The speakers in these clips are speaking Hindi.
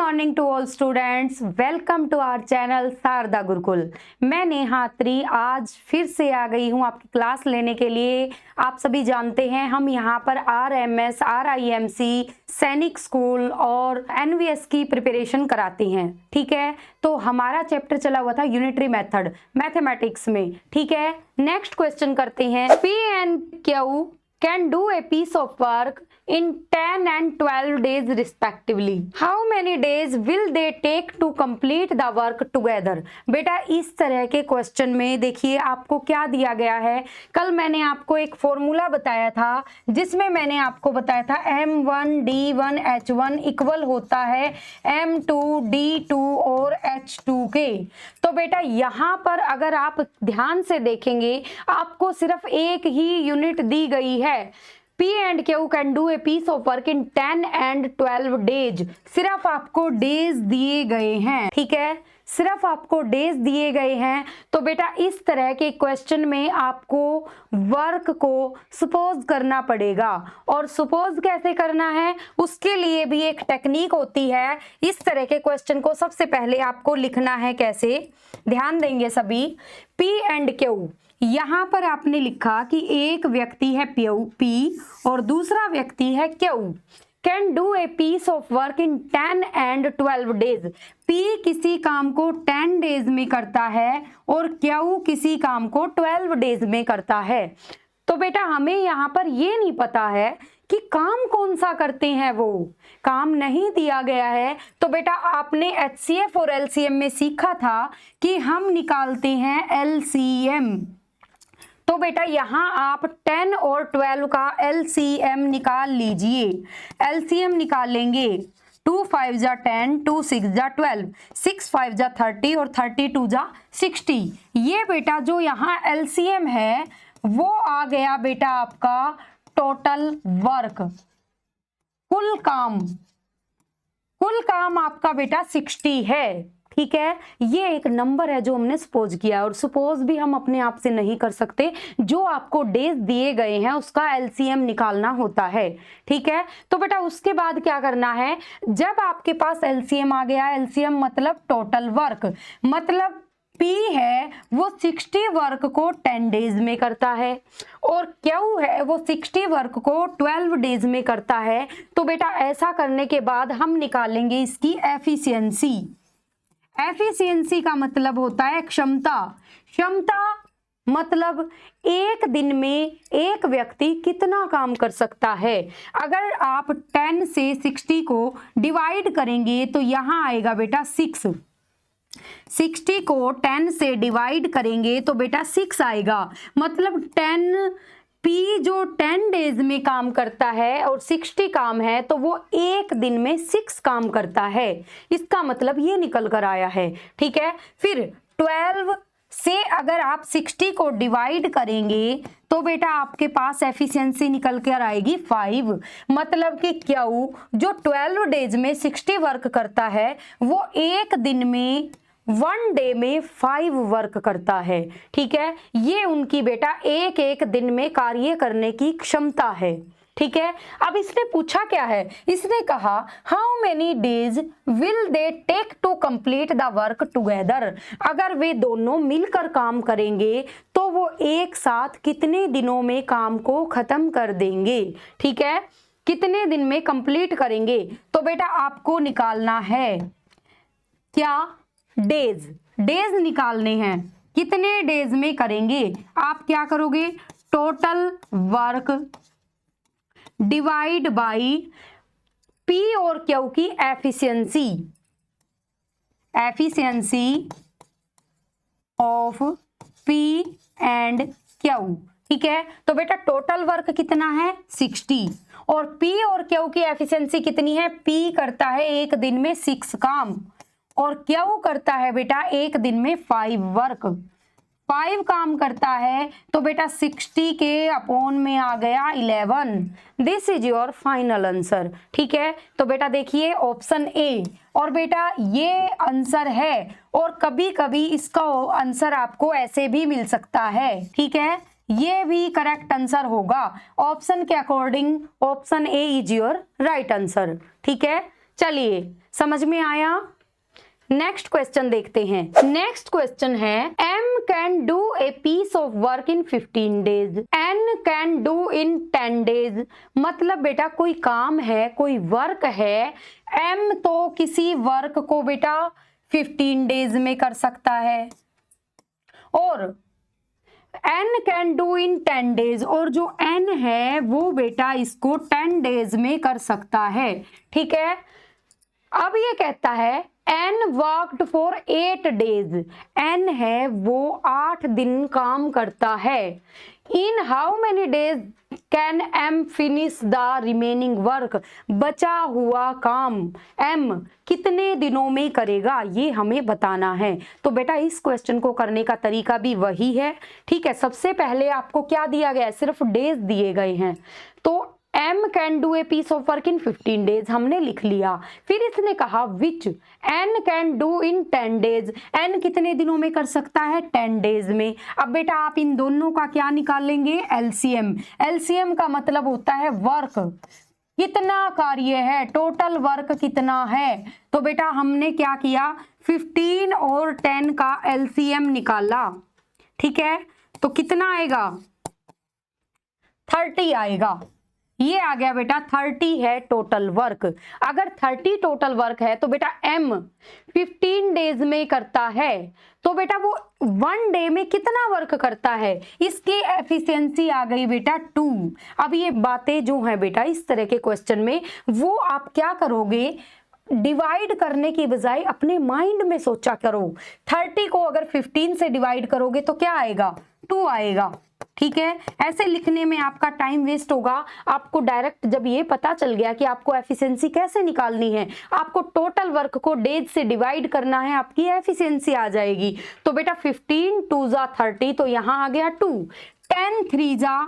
Morning to all students, welcome to our channel Sharda Gurukul. मैं नेहात्री आज फिर से आ गई हूँ आपकी क्लास लेने के लिए। आप सभी जानते हैं हम यहाँ पर RMS, RIMC, सैनिक स्कूल और NVS की प्रिपरेशन कराते हैं। ठीक है, तो हमारा चैप्टर चला हुआ था यूनिटरी मेथड मैथमेटिक्स में। ठीक है, नेक्स्ट क्वेश्चन करते हैं। P and Q can do a piece of work in 10 and 12 days respectively. How many days will they take to complete the work together? बेटा इस तरह के क्वेश्चन में देखिए आपको क्या दिया गया है। कल मैंने आपको एक फॉर्मूला बताया था जिसमें मैंने आपको बताया था M1D1H1 इक्वल होता है M2D2 और H2 के। तो बेटा यहाँ पर अगर आप ध्यान से देखेंगे आपको सिर्फ एक ही यूनिट दी गई है। P and Q can do a piece of work in 10 and 12 days। सिर्फ आपको डेज दिए गए हैं। ठीक है, सिर्फ आपको डेज दिए गए हैं। तो बेटा इस तरह के क्वेश्चन में आपको वर्क को सपोज करना पड़ेगा। और सपोज कैसे करना है उसके लिए भी एक टेक्निक होती है। इस तरह के क्वेश्चन को सबसे पहले आपको लिखना है कैसे, ध्यान देंगे सभी। P and Q, यहाँ पर आपने लिखा कि एक व्यक्ति है P और दूसरा व्यक्ति है Q। Can do a piece of work in 10 and 12 days. P किसी काम को 10 डेज में करता है और Q किसी काम को 12 डेज में करता है। तो बेटा हमें यहाँ पर ये नहीं पता है कि काम कौन सा करते हैं, वो काम नहीं दिया गया है। तो बेटा आपने HCF और LCM में सीखा था कि हम निकालते हैं LCM। तो बेटा यहाँ आप 10 और 12 का LCM निकाल लीजिए। LCM निकालेंगे 2 5 जा 10, 2 6 जा 12, 6 5 जा 30 और 32 जा 60। ये बेटा जो यहाँ LCM है वो आ गया बेटा आपका टोटल वर्क, कुल काम आपका बेटा 60 है। ठीक है, ये एक नंबर है जो हमने सपोज किया और सपोज भी हम अपने आप से नहीं कर सकते। जो आपको डेज दिए गए हैं उसका LCM निकालना होता है। ठीक है, तो बेटा उसके बाद क्या करना है, जब आपके पास LCM आ गया, LCM मतलब टोटल वर्क, मतलब P है वो 60 वर्क को 10 डेज में करता है और Q है वो 60 वर्क को 12 डेज में करता है। तो बेटा ऐसा करने के बाद हम निकालेंगे इसकी एफिशिएंसी। एफिशिएंसी का मतलब होता है क्षमता मतलब एक दिन में एक व्यक्ति कितना काम कर सकता है। अगर आप 10 से 60 को डिवाइड करेंगे तो यहाँ आएगा बेटा 6। 60 को 10 से डिवाइड करेंगे तो बेटा 6 आएगा। मतलब 10 P जो 10 डेज में काम करता है और 60 काम है तो वो एक दिन में 6 काम करता है। इसका मतलब ये निकल कर आया है। ठीक है, फिर 12 से अगर आप 60 को डिवाइड करेंगे तो बेटा आपके पास एफिशिएंसी निकल कर आएगी 5। मतलब कि Q जो 12 डेज में 60 वर्क करता है वो एक दिन में 1 डे में 5 वर्क करता है। ठीक है, ये उनकी बेटा एक एक दिन में कार्य करने की क्षमता है। ठीक है, अब इसने पूछा क्या है, इसने कहा how many days will they take to complete the work together. अगर वे दोनों मिलकर काम करेंगे तो वो एक साथ कितने दिनों में काम को खत्म कर देंगे। ठीक है, कितने दिन में कंप्लीट करेंगे। तो बेटा आपको निकालना है क्या, डेज निकालने हैं। कितने डेज में करेंगे, आप क्या करोगे, total work divide by P और Q की efficiency of P and Q। ठीक है, तो बेटा टोटल वर्क कितना है 60 और P और Q की एफिशिएंसी कितनी है। P करता है एक दिन में 6 काम और Q करता है बेटा एक दिन में 5 वर्क, 5 काम करता है। तो बेटा 60 के अपॉन में आ गया 11। This is your final answer. ठीक है, तो बेटा देखिए ऑप्शन ए, और बेटा ये आंसर है और कभी कभी इसका आंसर आपको ऐसे भी मिल सकता है। ठीक है, ये भी करेक्ट आंसर होगा। ऑप्शन के according option A is your right answer. ठीक है, चलिए, समझ में आया। नेक्स्ट क्वेश्चन देखते हैं। नेक्स्ट क्वेश्चन है M can do a piece of work in 15 days, N can do in 10 days. मतलब बेटा कोई काम है, कोई वर्क है, M तो किसी वर्क को बेटा 15 डेज में कर सकता है और N can do in 10 days, और जो N है वो बेटा इसको 10 डेज में कर सकता है। ठीक है, अब ये कहता है N worked for 8 days, N है वो 8 दिन काम करता है। In how many days can M finish the remaining work, बचा हुआ काम M कितने दिनों में करेगा, ये हमें बताना है। तो बेटा इस क्वेश्चन को करने का तरीका भी वही है। ठीक है, सबसे पहले आपको क्या दिया गया है, सिर्फ डेज दिए गए हैं। तो M can do a piece of work in 15 days हमने लिख लिया। फिर इसने कहा which N can do in 10 days, N कितने दिनों में कर सकता है, 10 डेज में। अब बेटा आप इन दोनों का क्या निकालेंगे, LCM। LCM का मतलब होता है वर्क, कितना कार्य है, टोटल वर्क कितना है। तो बेटा हमने क्या किया, 15 और 10 का LCM निकाला। ठीक है, तो कितना आएगा, 30 आएगा। ये आ गया बेटा 30 है टोटल वर्क। अगर 30 टोटल वर्क है तो बेटा M 15 डेज में करता है, तो बेटा वो 1 डे में कितना वर्क करता है, इसकी एफिशिएंसी आ गई बेटा 2। अब ये बातें जो है बेटा इस तरह के क्वेश्चन में वो आप क्या करोगे, डिवाइड करने की बजाय अपने माइंड में सोचा करो। 30 को अगर 15 से डिवाइड करोगे तो क्या आएगा, 2 आएगा। ठीक है, ऐसे लिखने में आपका टाइम वेस्ट होगा। आपको डायरेक्ट जब ये पता चल गया कि आपको एफिशिएंसी कैसे निकालनी है, आपको टोटल वर्क को डेज से डिवाइड करना है, आपकी एफिशिएंसी आ जाएगी। तो बेटा 15 2 जा 30, तो यहाँ आ गया 2, 10 3 जा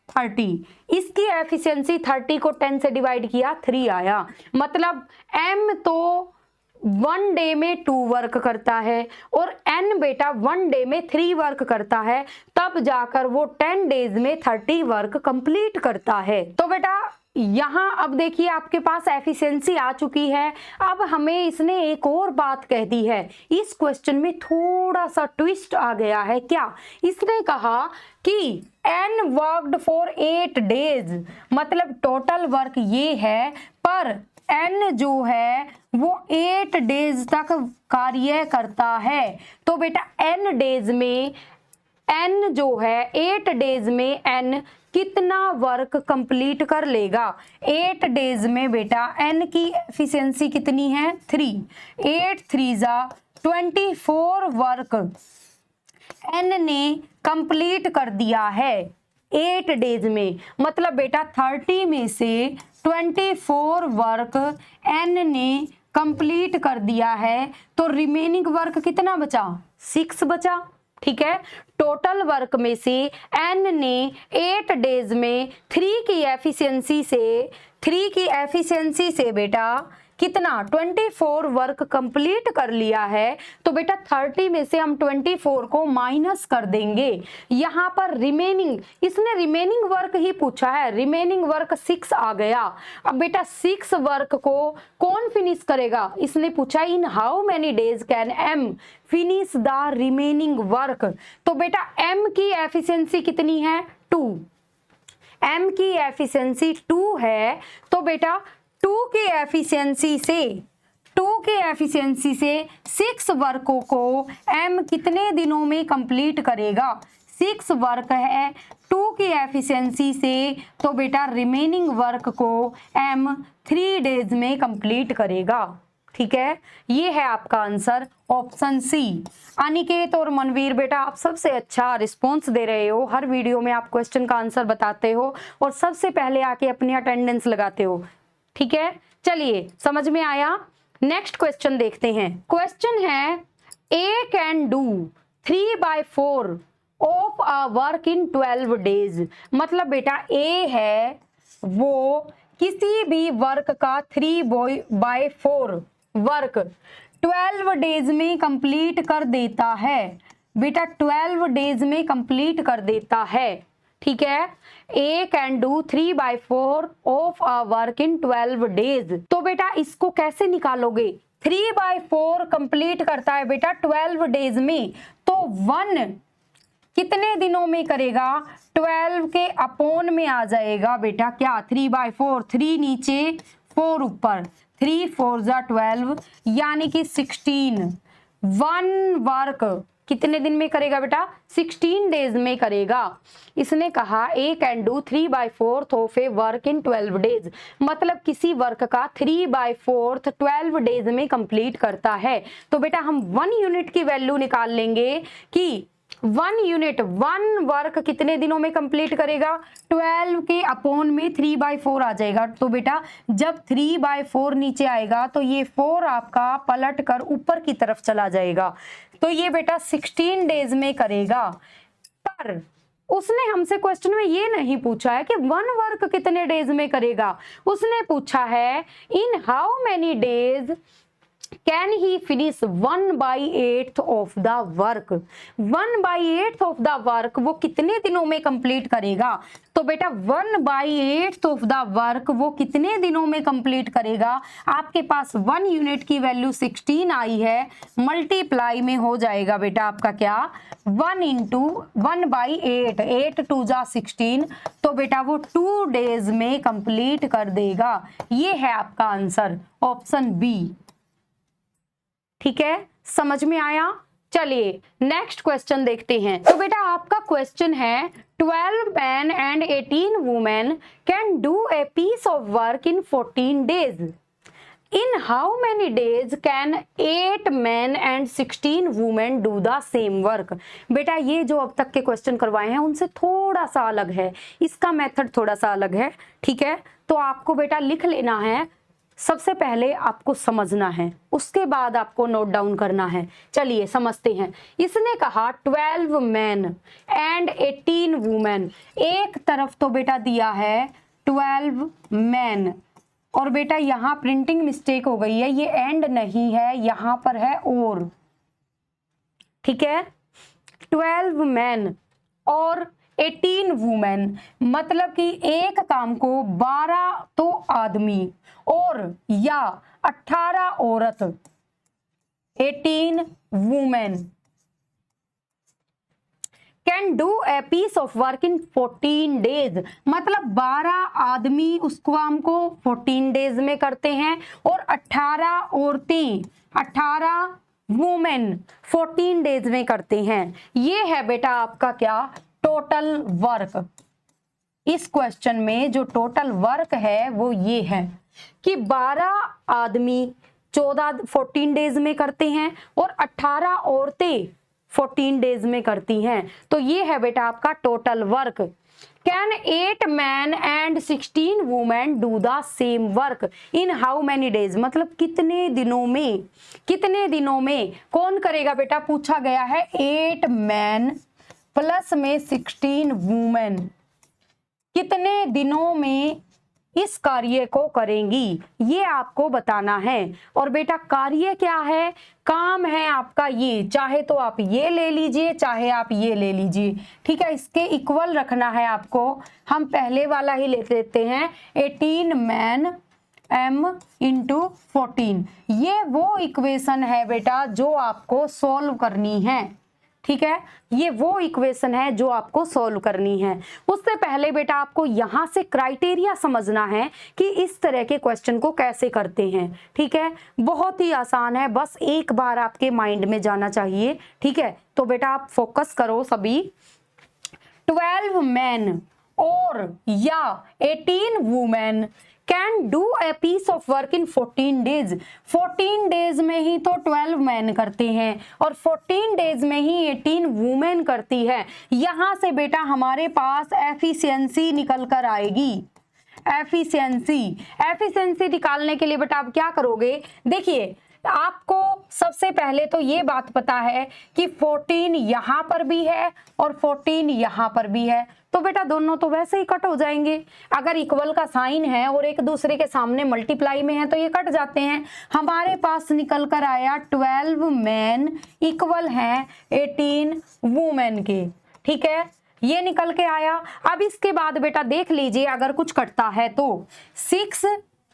30, इसकी एफिशिएंसी 30 को 10 से डिवाइड किया 3 आया। मतलब M तो 1 डे में 2 वर्क करता है और N बेटा 1 डे में 3 वर्क करता है, तब जाकर वो 10 डेज में 30 वर्क कंप्लीट करता है। तो बेटा यहाँ अब देखिए आपके पास एफिशिएंसी आ चुकी है। अब हमें इसने एक और बात कह दी है, इस क्वेश्चन में थोड़ा सा ट्विस्ट आ गया है। क्या, इसने कहा कि N वर्कड फॉर 8 डेज, मतलब टोटल वर्क ये है, पर N जो है वो 8 डेज तक कार्य करता है। तो बेटा N डेज में N जो है 8 डेज में N कितना वर्क कंप्लीट कर लेगा। 8 डेज में बेटा N की एफिशिएंसी कितनी है, 3, 8 3 जा 24 वर्क N ने कंप्लीट कर दिया है 8 डेज में। मतलब बेटा 30 में से 24 वर्क N ने कंप्लीट कर दिया है, तो रिमेनिंग वर्क कितना बचा, 6 बचा। ठीक है, टोटल वर्क में से N ने 8 डेज में 3 की एफिशिएंसी से बेटा कितना, 24 वर्क कंप्लीट कर लिया है। तो बेटा 30 में से हम 24 को माइनस कर देंगे। यहाँ पर रिमेनिंग, इसने रिमेनिंग वर्क ही पूछा है, रिमेनिंग वर्क 6 आ गया। अब बेटा 6 वर्क को कौन फिनिश करेगा, इसने पूछा in how many days can M finish the remaining work. तो बेटा M की एफिशिएंसी कितनी है, 2, M की एफिशिएंसी 2 है। तो बेटा 2 की एफिशिएंसी से 6 वर्कों को M कितने दिनों में कंप्लीट करेगा, 6 वर्क है 2 की एफिशिएंसी से, तो बेटा रिमेनिंग वर्क को M 3 डेज में कंप्लीट करेगा। ठीक है, ये है आपका आंसर ऑप्शन सी। अनिकेत और मनवीर बेटा आप सबसे अच्छा रिस्पॉन्स दे रहे हो, हर वीडियो में आप क्वेश्चन का आंसर बताते हो और सबसे पहले आके अपनी अटेंडेंस लगाते हो। ठीक है, चलिए समझ में आया। नेक्स्ट क्वेश्चन देखते हैं। क्वेश्चन है A can do 3/4 of a work in 12 days. मतलब बेटा A है वो किसी भी वर्क का 3/4 वर्क 12 डेज में कंप्लीट कर देता है। बेटा 12 डेज में कंप्लीट कर देता है। ठीक है, A can do 3/4 of a work in 12 days. तो बेटा इसको कैसे निकालोगे? 3/4 कंप्लीट करता है बेटा 12 डेज में, तो 1 कितने दिनों में करेगा? 12 के अपॉन में आ जाएगा बेटा क्या? 3/4, 3 नीचे 4 ऊपर, 3 4 जा 12 यानी कि 16। 1 वर्क कितने दिन में करेगा बेटा? 16 डेज में करेगा। इसने कहा A can do 3/4 of a work in 12 days, मतलब किसी वर्क का 3/4 12 डेज में कंप्लीट करता है। तो बेटा हम 1 यूनिट की वैल्यू निकाल लेंगे कि 1 यूनिट 1 वर्क कितने दिनों में कंप्लीट करेगा? 12 के अपॉन में 3/4 आ जाएगा। तो बेटा जब 3/4 नीचे आएगा तो ये 4 आपका पलट कर ऊपर की तरफ चला जाएगा, तो ये बेटा 16 डेज में करेगा। पर उसने हमसे क्वेश्चन में ये नहीं पूछा है कि 1 वर्क कितने डेज में करेगा, उसने पूछा है in how many days can he finish 1/8 of the work. 1/8 of the work वो कितने दिनों में कंप्लीट करेगा? तो बेटा 1/8 ऑफ द वर्क वो कितने दिनों में कंप्लीट करेगा? आपके पास 1 यूनिट की वैल्यू 16 आई है, मल्टीप्लाई में हो जाएगा बेटा आपका क्या? 1 इंटू 1/8, 8 2 जा 16, तो बेटा वो 2 डेज में कंप्लीट कर देगा। ये है आपका आंसर, ऑप्शन बी। ठीक है, समझ में आया? चलिए नेक्स्ट क्वेश्चन देखते हैं। तो बेटा आपका क्वेश्चन है 12 men and 18 women can do a piece of work in 14 days. In how many days can 8 men and 16 women do the same work? बेटा ये जो अब तक के क्वेश्चन करवाए हैं उनसे थोड़ा सा अलग है, इसका मेथड थोड़ा सा अलग है। ठीक है, तो आपको बेटा लिख लेना है, सबसे पहले आपको समझना है, उसके बाद आपको नोट डाउन करना है। चलिए समझते हैं। इसने कहा 12 मैन एंड 18 वुमेन, एक तरफ तो बेटा दिया है 12 मैन, और बेटा यहाँ प्रिंटिंग मिस्टेक हो गई है, ये एंड नहीं है, यहाँ पर है और। ठीक है, 12 मैन और 18 वुमेन, मतलब कि एक काम को 12 तो आदमी और या 18 औरत, 18 women can do a piece of work in 14 days, मतलब 12 आदमी उस काम को 14 डेज में करते हैं और 18 औरतें, 18 वुमेन 14 डेज में करते हैं। ये है बेटा आपका क्या? Total work. इस क्वेश्चन में जो टोटल वर्क है वो ये है कि 12 आदमी 14 डेज में करते हैं और 18 औरतें 14 डेज में करती हैं। तो ये है बेटा आपका total work. Can 8 man and 16 women do the same work in how many days, मतलब कितने दिनों में, कितने दिनों में कौन करेगा बेटा? पूछा गया है 8 मैन प्लस में 16 वुमेन कितने दिनों में इस कार्य को करेंगी, ये आपको बताना है। और बेटा कार्य क्या है? काम है आपका ये, चाहे तो आप ये ले लीजिए चाहे आप ये ले लीजिए। ठीक है, इसके इक्वल रखना है आपको। हम पहले वाला ही ले लेते हैं, 18 मैन m इंटू 14, ये वो इक्वेशन है बेटा जो आपको सॉल्व करनी है। ठीक है, ये वो इक्वेशन है जो आपको सॉल्व करनी है। उससे पहले बेटा आपको यहाँ से क्राइटेरिया समझना है कि इस तरह के क्वेश्चन को कैसे करते हैं। ठीक है, बहुत ही आसान है, बस एक बार आपके माइंड में जाना चाहिए। ठीक है, तो बेटा आप फोकस करो सभी। 12 मैन और या 18 women can do a piece of work in 14 days. 14 days में ही तो 12 मैन करते हैं और 14 डेज में ही 18 वुमेन करती है। यहां से बेटा हमारे पास एफिशिएंसी निकल कर आएगी। एफिशिएंसी निकालने के लिए बेटा आप क्या करोगे? देखिए आपको सबसे पहले तो ये बात पता है कि 14 यहाँ पर भी है और 14 यहाँ पर भी है, तो बेटा दोनों तो वैसे ही कट हो जाएंगे। अगर इक्वल का साइन है और एक दूसरे के सामने मल्टीप्लाई में है तो ये कट जाते हैं। हमारे पास निकल कर आया 12 मैन इक्वल हैं 18 वुमेन के। ठीक है, ये निकल के आया। अब इसके बाद बेटा देख लीजिए अगर कुछ कटता है तो 6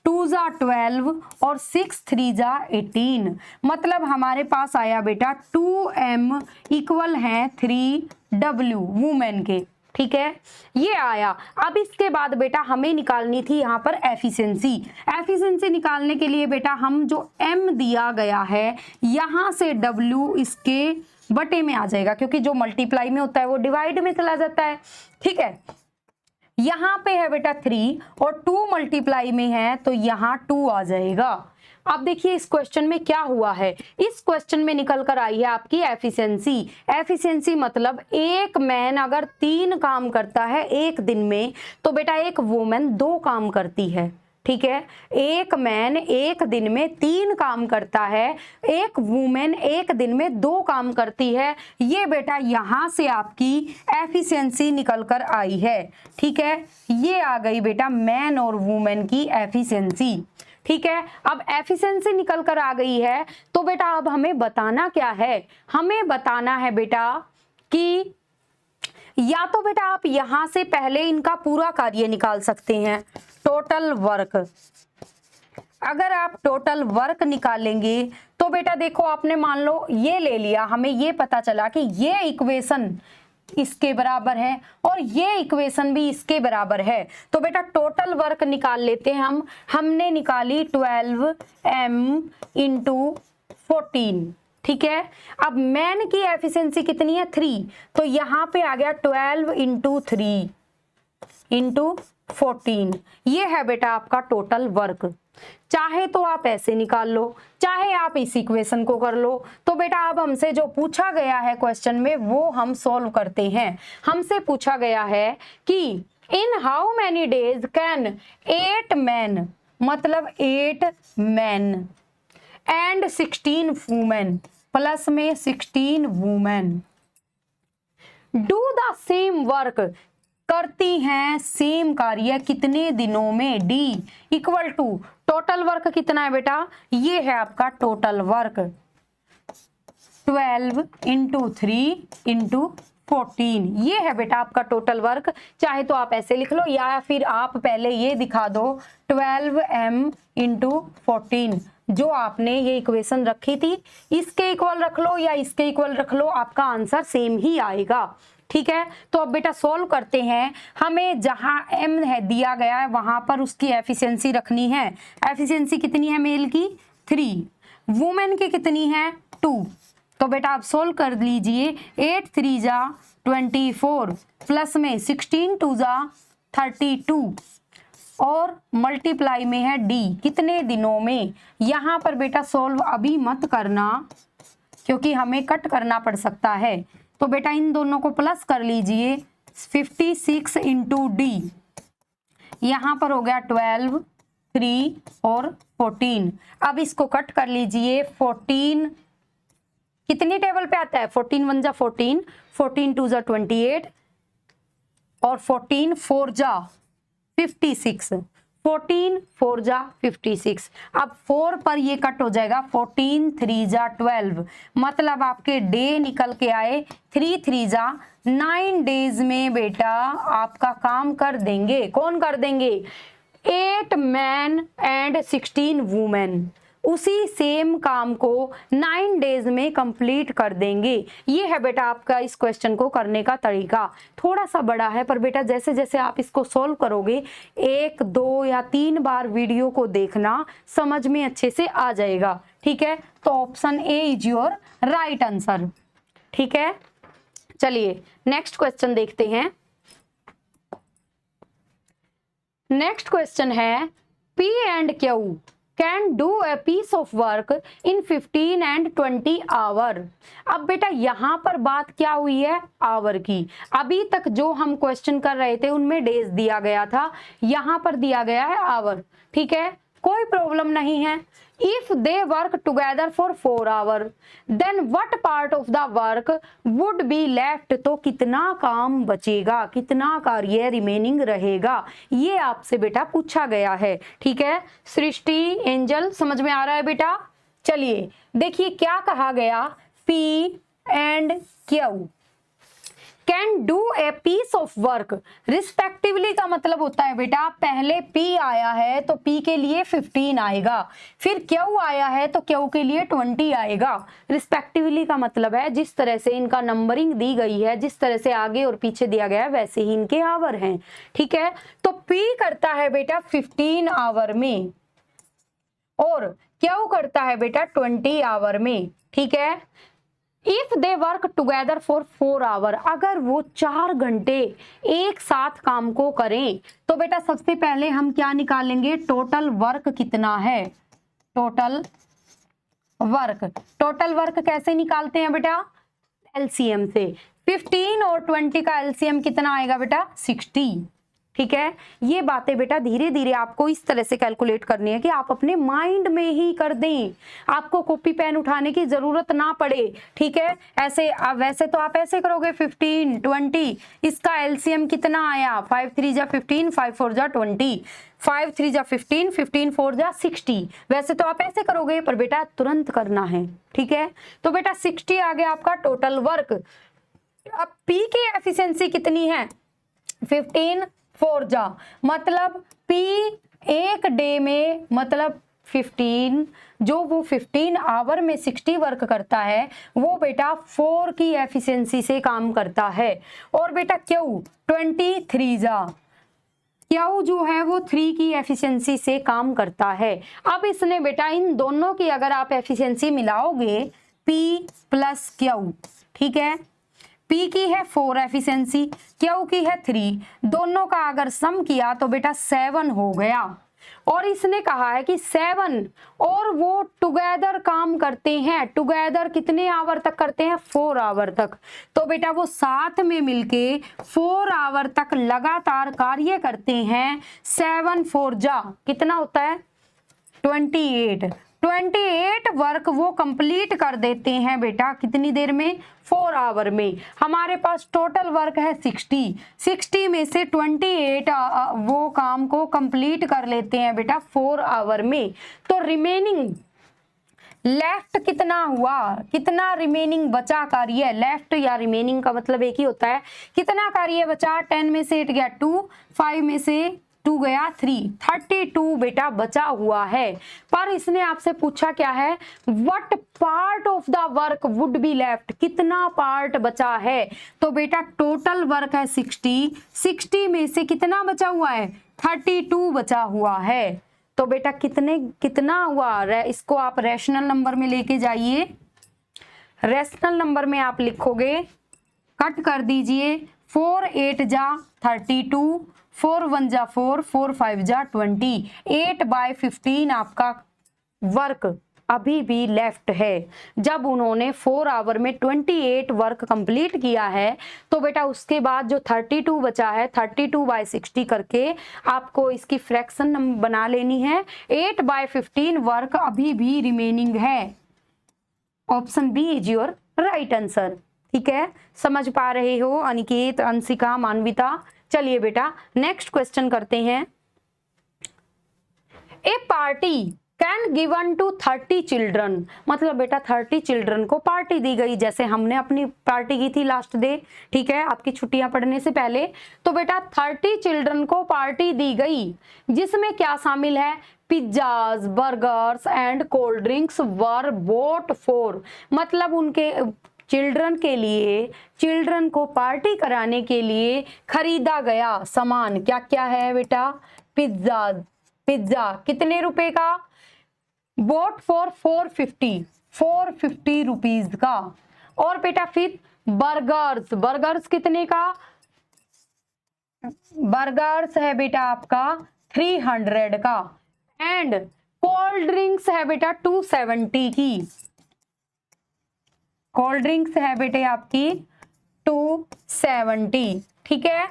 2 जा 12 और 6 3 जा 18, मतलब हमारे पास आया बेटा 2m इक्वल है 3w वुमेन के। ठीक है, ये आया। अब इसके बाद बेटा हमें निकालनी थी यहाँ पर एफिशिएंसी। एफिशिएंसी निकालने के लिए बेटा हम जो m दिया गया है यहाँ से w इसके बटे में आ जाएगा, क्योंकि जो मल्टीप्लाई में होता है वो डिवाइड में चला जाता है। ठीक है, यहाँ पे है बेटा 3 और 2 मल्टीप्लाई में है तो यहाँ 2 आ जाएगा। अब देखिए इस क्वेश्चन में क्या हुआ है, इस क्वेश्चन में निकल कर आई है आपकी एफिशिएंसी। एफिशिएंसी मतलब एक मैन अगर 3 काम करता है एक दिन में तो बेटा एक वुमेन 2 काम करती है। ठीक है, एक मैन एक दिन में 3 काम करता है, एक वुमेन एक दिन में 2 काम करती है। ये बेटा यहाँ से आपकी एफिशिएंसी निकल कर आई है। ठीक है, ये आ गई बेटा मैन और वुमेन की एफिशिएंसी। ठीक है, अब एफिशिएंसी निकल कर आ गई है तो बेटा अब हमें बताना क्या है, हमें बताना है बेटा कि या तो बेटा आप यहां से पहले इनका पूरा कार्य निकाल सकते हैं, टोटल वर्क। अगर आप टोटल वर्क निकालेंगे तो बेटा देखो आपने मान लो ये ले लिया, हमें ये पता चला कि ये इक्वेशन इसके बराबर है और ये इक्वेशन भी इसके बराबर है, तो बेटा टोटल वर्क निकाल लेते हैं हम। हमने निकाली 12m इंटू 14। ठीक है, अब मैन की एफिशिएंसी कितनी है 3, तो यहाँ पे आ गया 12 इंटू 3 इंटू 14। ये है बेटा आपका टोटल वर्क। चाहे तो आप ऐसे निकाल लो, चाहे आप इस इक्वेशन को कर लो। तो बेटा अब हमसे जो पूछा गया है क्वेश्चन में वो हम सॉल्व करते हैं। हमसे पूछा गया है कि in how many days can 8 man, मतलब 8 मैन एंड 16 वुमेन, प्लस में 16 women do the same work, करती हैं सेम कार्य कितने दिनों में, D equal to total work कितना है बेटा, ये है आपका टोटल वर्क 12 इंटू 3 इंटू 14। ये है बेटा आपका टोटल वर्क। चाहे तो आप ऐसे लिख लो या फिर आप पहले ये दिखा दो 12m इंटू 14, जो आपने ये इक्वेशन रखी थी इसके इक्वल रख लो या इसके इक्वल रख लो, आपका आंसर सेम ही आएगा। ठीक है, तो अब बेटा सॉल्व करते हैं। हमें जहां m है दिया गया है वहां पर उसकी एफिशिएंसी रखनी है। एफिशिएंसी कितनी है मेल की 3, वुमेन की कितनी है 2। तो बेटा आप सॉल्व कर लीजिए, 8 3 जा 24 प्लस में 16 2 जा 32 और मल्टीप्लाई में है डी कितने दिनों में। यहाँ पर बेटा सॉल्व अभी मत करना क्योंकि हमें कट करना पड़ सकता है, तो बेटा इन दोनों को प्लस कर लीजिए 56 इंटू डी, यहाँ पर हो गया 12 3 और 14। अब इसको कट कर लीजिए, 14 कितनी टेबल पे आता है 14 1 जा 14, 14 2 जा 28 और 14 4 जा 56, 14 4 जा 56। अब 4 पर ये कट हो जाएगा, 14 3 जा 12, मतलब आपके डे निकल के आए 3 3 जा 9 डेज में बेटा आपका काम कर देंगे। कौन कर देंगे 8 मैन एंड 16 वुमेन, उसी सेम काम को 9 डेज में कंप्लीट कर देंगे। ये है बेटा आपका इस क्वेश्चन को करने का तरीका। थोड़ा सा बड़ा है पर बेटा जैसे जैसे आप इसको सॉल्व करोगे 1 2 या 3 बार वीडियो को देखना, समझ में अच्छे से आ जाएगा। ठीक है, तो option A is your right answer. ठीक है, चलिए नेक्स्ट क्वेश्चन देखते हैं। नेक्स्ट क्वेश्चन है P and Q can do a piece of work in 15 and 20 hour। अब बेटा यहाँ पर बात क्या हुई है आवर की। अभी तक जो हम क्वेश्चन कर रहे थे उनमें डेज दिया गया था, यहाँ पर दिया गया है आवर। ठीक है, कोई प्रॉब्लम नहीं है। If they work together for 4 hour then what part of the work would be left, तो कितना काम बचेगा, कितना कार्य रिमेनिंग रहेगा, ये आपसे बेटा पूछा गया है। ठीक है, सृष्टि एंजल समझ में आ रहा है बेटा। चलिए देखिए क्या कहा गया, P and Q can do a piece of work. Respectively का मतलब होता है बेटा पहले P आया है तो P के लिए 15 आएगा, फिर Q आया है तो Q के लिए 20 आएगा। रिस्पेक्टिवली का मतलब है जिस तरह से इनका नंबरिंग दी गई है, जिस तरह से आगे और पीछे दिया गया है वैसे ही इनके आवर हैं। ठीक है, तो P करता है बेटा 15 आवर में और Q करता है बेटा 20 आवर में। ठीक है, if they work together for 4 hour, अगर वो 4 घंटे एक साथ काम को करें तो बेटा सबसे पहले हम क्या निकालेंगे, टोटल वर्क कितना है। टोटल वर्क कैसे निकालते हैं बेटा, एलसीएम से। 15 और 20 का एलसीएम कितना आएगा बेटा, 60। ठीक है, ये बातें बेटा धीरे धीरे आपको इस तरह से कैलकुलेट करनी है कि आप अपने माइंड में ही कर दें, आपको कॉपी पेन उठाने की जरूरत ना पड़े। ठीक है, ऐसे वैसे तो आप ऐसे करोगे 15 20, इसका एलसीएम कितना आया, 5 3 जा 15, 5 4 जा 20, 5 3 जा 15, 15 4 जा 60। वैसे तो आप ऐसे करोगे पर बेटा तुरंत करना है। ठीक है, तो बेटा 60 आ गया आपका टोटल वर्क। अब पी की एफिशिएंसी कितनी है, 15 4 जा, मतलब P एक डे में मतलब 15, जो वो 15 आवर में 60 वर्क करता है वो बेटा 4 की एफिशिएंसी से काम करता है। और बेटा Q 23 जा, Q जो है वो 3 की एफिशिएंसी से काम करता है। अब इसने बेटा इन दोनों की अगर आप एफिशिएंसी मिलाओगे P प्लस Q, ठीक है, P की है 4 एफिशिएंसी, Q की है 3, दोनों का अगर सम किया तो बेटा 7 हो गया। और इसने कहा है कि 7 और वो टुगेदर काम करते हैं, टुगेदर कितने आवर तक करते हैं, 4 आवर तक। तो बेटा वो साथ में मिलके 4 आवर तक लगातार कार्य करते हैं। 7 4 जा कितना होता है, 28 वर्क वो कंप्लीट कर देते हैं बेटा कितनी देर में, 4 आवर में। हमारे पास टोटल वर्क है 60 में से 28 वो काम को कंप्लीट कर लेते हैं बेटा 4 आवर में। तो रिमेनिंग लेफ्ट कितना हुआ, कितना रिमेनिंग बचा कार्य, लेफ्ट या रिमेनिंग का मतलब एक ही होता है, कितना कार्य बचा, 10 में से 8 गया 2, 5 में से 2 गया 3, 32 बेटा बचा हुआ है। पर इसने आपसे पूछा क्या है, what part of the work would be left, कितना पार्ट बचा है। तो बेटा टोटल वर्क है 60 में से कितना बचा हुआ है, 32 बचा हुआ है। तो बेटा कितना हुआ, इसको आप रैशनल नंबर में लेके जाइए। रैशनल नंबर में आप लिखोगे, कट कर दीजिए, 4 8 जा 32, 4 1 जा 4, 4 5 जा 20, 8/15 आपका वर्क अभी भी लेफ्ट है। जब उन्होंने 4 आवर में 28 वर्क कंप्लीट किया है तो बेटा उसके बाद जो 32 बचा है 32/60 करके आपको इसकी फ्रैक्शन बना लेनी है। 8/15 वर्क अभी भी रिमेनिंग है। Option B is your right answer. ठीक है, समझ पा रहे हो अनिकेत, अंशिका, मानविता। चलिए बेटा नेक्स्ट क्वेश्चन करते हैं। A party can given to 30 children, मतलब बेटा 30 चिल्ड्रन को पार्टी दी गई, जैसे हमने अपनी पार्टी की थी लास्ट डे, ठीक है, आपकी छुट्टियां पड़ने से पहले। तो बेटा 30 चिल्ड्रन को पार्टी दी गई जिसमें क्या शामिल है, pizzas, burgers and cold drinks were boat for, मतलब उनके चिल्ड्रन के लिए, चिल्ड्रन को पार्टी कराने के लिए खरीदा गया सामान क्या क्या है बेटा, पिज्जा कितने रुपए का, बोट फॉर 450 रुपीज का। और बेटा फिर बर्गर्स कितने का, बर्गर्स है बेटा आपका 300 का। एंड कोल्ड ड्रिंक्स है बेटा 270 की, कोल्ड ड्रिंक्स है बेटे आपकी 270, ठीक है,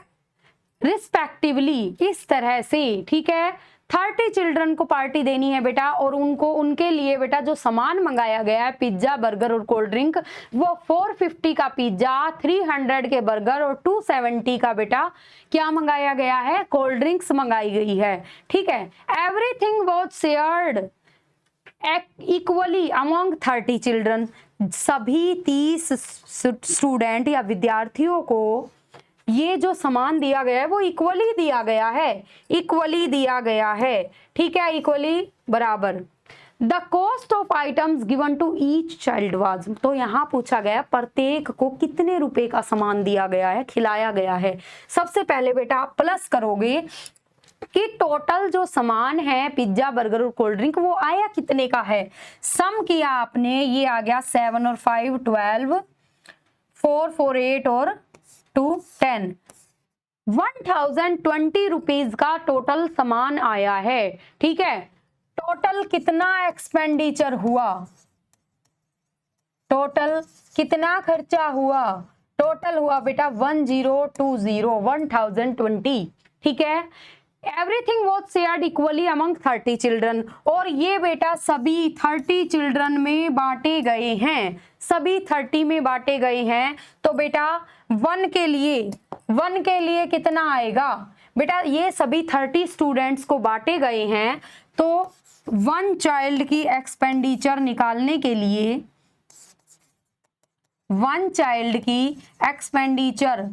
रिस्पेक्टिवली इस तरह से। ठीक है, 30 चिल्ड्रन को पार्टी देनी है बेटा और उनके लिए बेटा जो सामान मंगाया गया है पिज्जा, बर्गर और कोल्ड ड्रिंक, वो 450 का पिज्जा, 300 के बर्गर और 270 का बेटा क्या मंगाया गया है, कोल्ड ड्रिंक्स मंगाई गई है। ठीक है, everything was shared equally among 30 children, सभी 30 स्टूडेंट या विद्यार्थियों को ये जो सामान दिया गया है वो इक्वली दिया गया है, इक्वली दिया गया है, ठीक है, इक्वली बराबर। The cost of items given to each child was, तो यहाँ पूछा गया प्रत्येक को कितने रुपए का सामान दिया गया है, खिलाया गया है। सबसे पहले बेटा आप प्लस करोगे कि टोटल जो सामान है पिज्जा बर्गर और कोल्ड ड्रिंक वो आया कितने का है। सम किया आपने, ये आ गया 7 और 5 12, 4 4 8 और 2 10, 1020 रुपीज का टोटल सामान आया है, ठीक है। टोटल कितना एक्सपेंडिचर हुआ, टोटल कितना खर्चा हुआ, टोटल हुआ बेटा 1020, ठीक है। Everything was shared equally among 30 children, और ये बेटा सभी 30 चिल्ड्रन में बांटे गए हैं, सभी 30 में बांटे गए हैं। तो बेटा 1 के लिए कितना आएगा बेटा, ये सभी 30 स्टूडेंट्स को बांटे गए हैं, तो 1 चाइल्ड की एक्सपेंडिचर निकालने के लिए, 1 चाइल्ड की एक्सपेंडिचर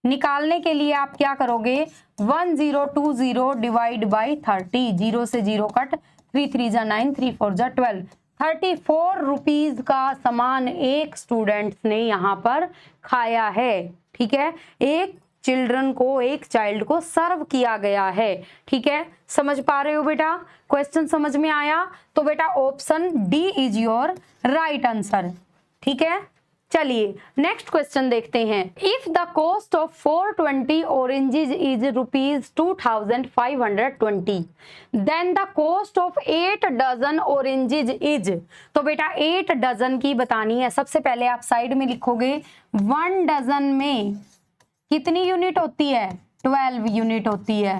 निकालने के लिए आप क्या करोगे, 1020 डिवाइड बाई 30, 0 से 0 कट, 3 3 जा 9, 3 4 जा 12, 34 रुपीज का सामान एक स्टूडेंट ने यहाँ पर खाया है, ठीक है। एक चिल्ड्रन को, एक चाइल्ड को सर्व किया गया है, ठीक है। समझ पा रहे हो बेटा, क्वेश्चन समझ में आया? तो बेटा option D is your right answer, ठीक है। चलिए नेक्स्ट क्वेश्चन देखते हैं। If the cost of 420 oranges is ₹2520, then the cost of 8 dozen oranges is, तो बेटा 8 डजन की बतानी है। सबसे पहले आप साइड में लिखोगे 1 डजन में कितनी यूनिट होती है, 12 यूनिट होती है,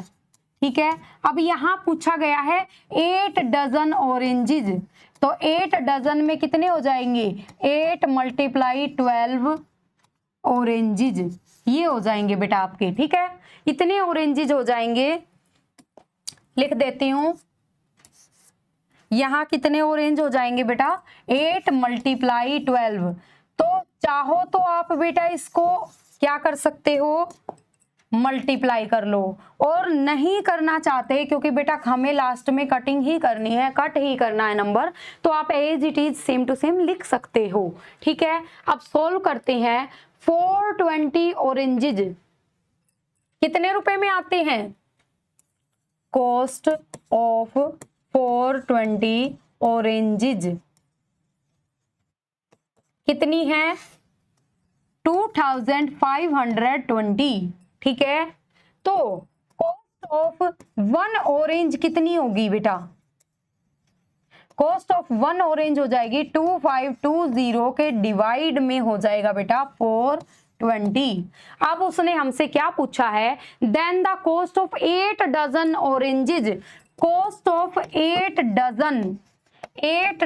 ठीक है। अब यहाँ पूछा गया है 8 डजन ऑरेंजेस, तो 8 डजन में कितने हो जाएंगे, 8 × 12 ऑरेंजेस, ये हो जाएंगे बेटा आपके, ठीक है। इतने ऑरेंजेस हो जाएंगे, लिख देती हूं यहाँ कितने ऑरेंज हो जाएंगे बेटा, 8 × 12। तो चाहो तो आप बेटा इसको क्या कर सकते हो, मल्टीप्लाई कर लो, और नहीं करना चाहते क्योंकि बेटा हमें लास्ट में कटिंग ही करनी है, कट ही करना है नंबर, तो आप as it is same to same लिख सकते हो, ठीक है। अब सोल्व करते हैं। 420 ऑरेंजेस कितने रुपए में आते हैं, कॉस्ट ऑफ 420 ऑरेंजेस कितनी है, 2520, ठीक है। तो कॉस्ट ऑफ 1 ऑरेंज कितनी होगी बेटा, कॉस्ट ऑफ 1 ऑरेंज हो जाएगी 2520 के डिवाइड में हो जाएगा बेटा 420। अब उसने हमसे क्या पूछा है, then the cost of 8 dozen oranges, cost of 8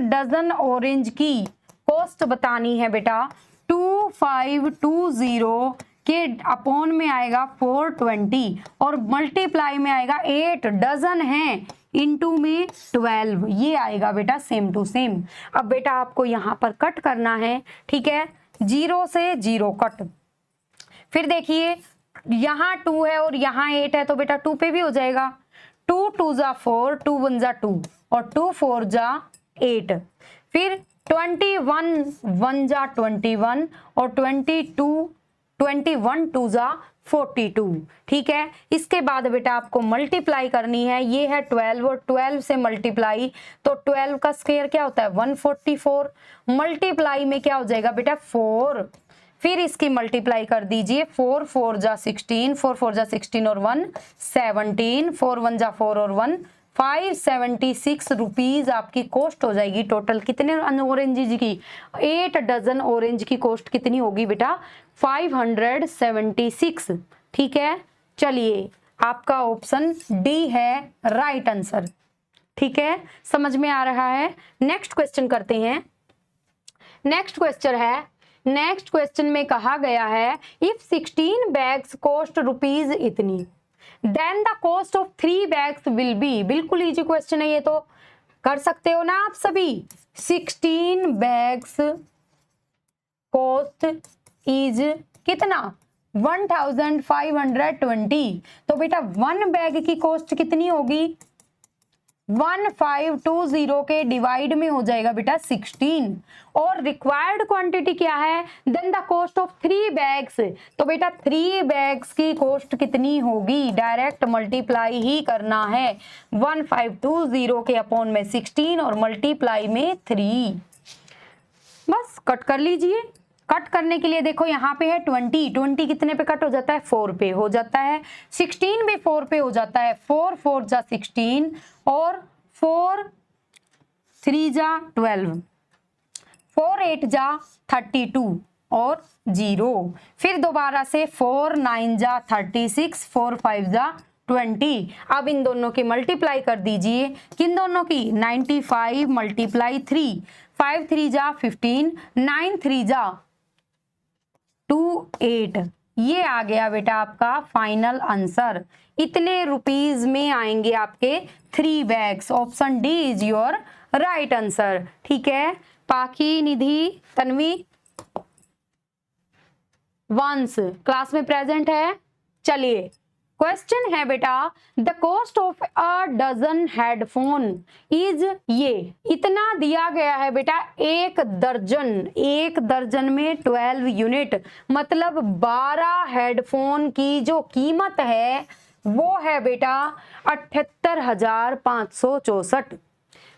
dozen orange की कॉस्ट बतानी है बेटा, 2520 के अपॉन में आएगा 420 और मल्टीप्लाई में आएगा 8 डजन है इनटू में 12, ये आएगा बेटा सेम टू सेम। अब बेटा आपको यहाँ पर कट करना है, ठीक है, 0 से 0 कट। फिर देखिए यहाँ 2 है और यहाँ 8 है, तो बेटा 2 पे भी हो जाएगा, 2 2 जा 4, 2 1 जा 2 और 2 4 जा 8। फिर 21 1 जा 21 और 21 2 जा 42, ठीक है। इसके बाद बेटा आपको मल्टीप्लाई करनी है, ये है 12 और 12 से मल्टीप्लाई, तो 12 का स्क्वायर क्या होता है 144, मल्टीप्लाई में क्या हो जाएगा बेटा 4, फिर इसकी मल्टीप्लाई कर दीजिए, 4 4 जा 16, 4 4 जा 16 और 1 17, 4 1 जा 4 और 1 576 रुपीज आपकी कॉस्ट हो जाएगी। टोटल कितने ऑरेंज की, 8 डजन ऑरेंज की कॉस्ट कितनी होगी बेटा, 576, ठीक है। चलिए आपका ऑप्शन डी है राइट आंसर, ठीक है, समझ में आ रहा है। नेक्स्ट क्वेश्चन करते हैं। नेक्स्ट क्वेश्चन में कहा गया है इफ 16 बैग्स कॉस्ट रुपीज इतनी, then the cost of 3 bags will be, बिल्कुल इजी क्वेश्चन है ये तो, कर सकते हो ना आप सभी। 16 बैग्स कॉस्ट इज कितना 1520। तो बेटा 1 बैग की कॉस्ट कितनी होगी 1520 के डिवाइड में हो जाएगा बेटा 16। और रिक्वायर्ड क्वांटिटी क्या है then the cost of 3 bags. तो बेटा 3 बैग्स की कॉस्ट कितनी होगी डायरेक्ट मल्टीप्लाई ही करना है 1520 के अपॉन में 16 और मल्टीप्लाई में 3। बस कट कर लीजिए। कट करने के लिए देखो यहाँ पे है 20 कितने पे कट हो जाता है 4 पे हो जाता है 16 भी 4 पे हो जाता है 4 4 जा 16 और 4 3 जा 12 4 8 जा 32 और 0 फिर दोबारा से 4 9 जा 36 4 5 जा 20। अब इन दोनों की मल्टीप्लाई कर दीजिए किन दोनों की 95 मल्टीप्लाई 3 5 3 जा 15 9 3 जा 28। ये आ गया बेटा आपका फाइनल आंसर। इतने रुपीज में आएंगे आपके 3 bags. Option D is your right answer. ठीक है पाखी निधि तन्वी वंश क्लास में प्रेजेंट है। चलिए क्वेश्चन है बेटा the cost of a dozen headphone is ये इतना दिया गया है बेटा एक दर्जन में 12 यूनिट मतलब 12 हेडफोन की जो कीमत है वो है बेटा 78,564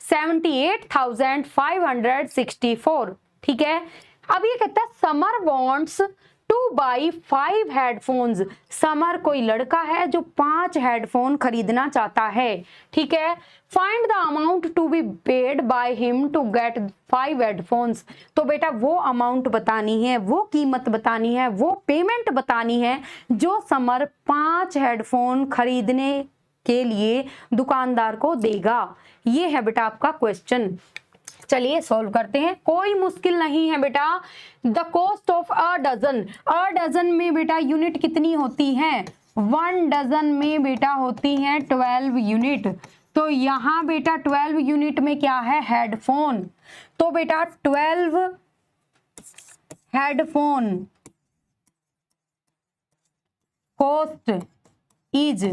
78,564। ठीक है अब ये कहता है summer wants two by 5 headphones. Summer कोई लड़का है जो 5 हेडफोन खरीदना चाहता है। ठीक है find the amount to be paid by him to get 5 headphones. तो बेटा वो अमाउंट बतानी है वो कीमत बतानी है वो पेमेंट बतानी है जो समर 5 हेडफोन खरीदने के लिए दुकानदार को देगा। ये है बेटा आपका क्वेश्चन। चलिए सॉल्व करते हैं कोई मुश्किल नहीं है बेटा। The cost of a dozen में बेटा यूनिट कितनी होती है 1 डजन में बेटा होती है 12 यूनिट। तो यहाँ बेटा 12 यूनिट में क्या है हेडफोन। तो बेटा 12 हेडफोन कॉस्ट इज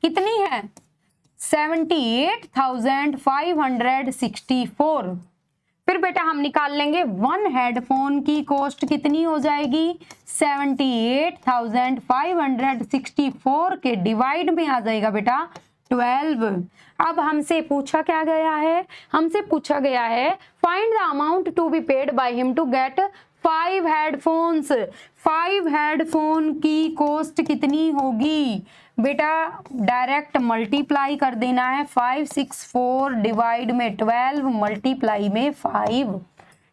कितनी है 78,564। फिर बेटा हम निकाल लेंगे 1 हेडफोन की कॉस्ट कितनी हो जाएगी 78,564 के डिवाइड में आ जाएगा बेटा 12। अब हमसे पूछा क्या गया है हमसे पूछा गया है find the amount to be paid by him to get 5 headphones. 5 headphone की कॉस्ट कितनी होगी बेटा डायरेक्ट मल्टीप्लाई कर देना है 564 डिवाइड में 12 मल्टीप्लाई में 5।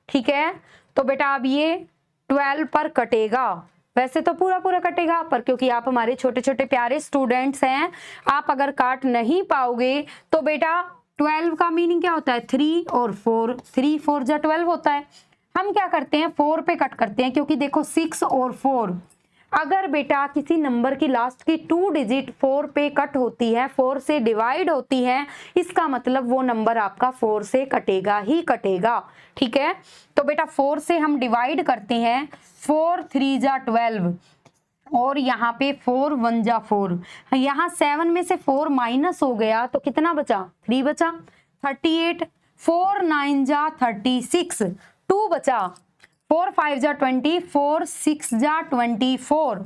ठीक है तो बेटा अब ये 12 पर कटेगा वैसे तो पूरा पूरा कटेगा पर क्योंकि आप हमारे छोटे छोटे प्यारे स्टूडेंट्स हैं आप अगर काट नहीं पाओगे तो बेटा 12 का मीनिंग क्या होता है 3 और 4 3 4 जा 12 होता है। हम क्या करते हैं 4 पे कट करते हैं क्योंकि देखो 6 और 4 अगर बेटा किसी नंबर की लास्ट की 2 डिजिट 4 पे कट होती है 4 से डिवाइड होती है इसका मतलब वो नंबर आपका 4 से कटेगा ही कटेगा। ठीक है तो बेटा 4 से हम डिवाइड करते हैं 4 3 जा 12 और यहाँ पे 4 1 जा 4 यहाँ 7 में से 4 माइनस हो गया तो कितना बचा 3 बचा 38 4 9 जा 36 2 बचा 4 5 जा 20 4 6 जा 24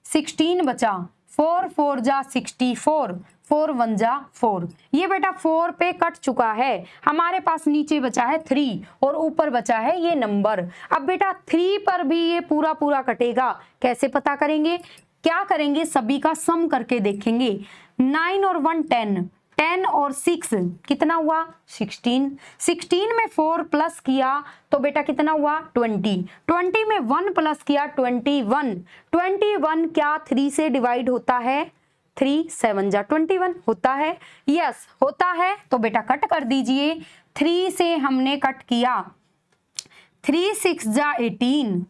16 बचा 4 4 जा 64 4 1 जा 4। ये बेटा 4 पे कट चुका है हमारे पास नीचे बचा है 3 और ऊपर बचा है ये नंबर। अब बेटा 3 पर भी ये पूरा पूरा कटेगा कैसे पता करेंगे क्या करेंगे सभी का सम करके देखेंगे 9 और 1 10 10 और 6 कितना हुआ 16 16 में 4 प्लस किया तो बेटा कितना हुआ 20 20 में 1 प्लस किया 21 21 क्या 3 से डिवाइड होता है 3 7 जा 21 होता है यस होता है। तो बेटा कट कर दीजिए 3 से हमने कट किया 3 6 जा 18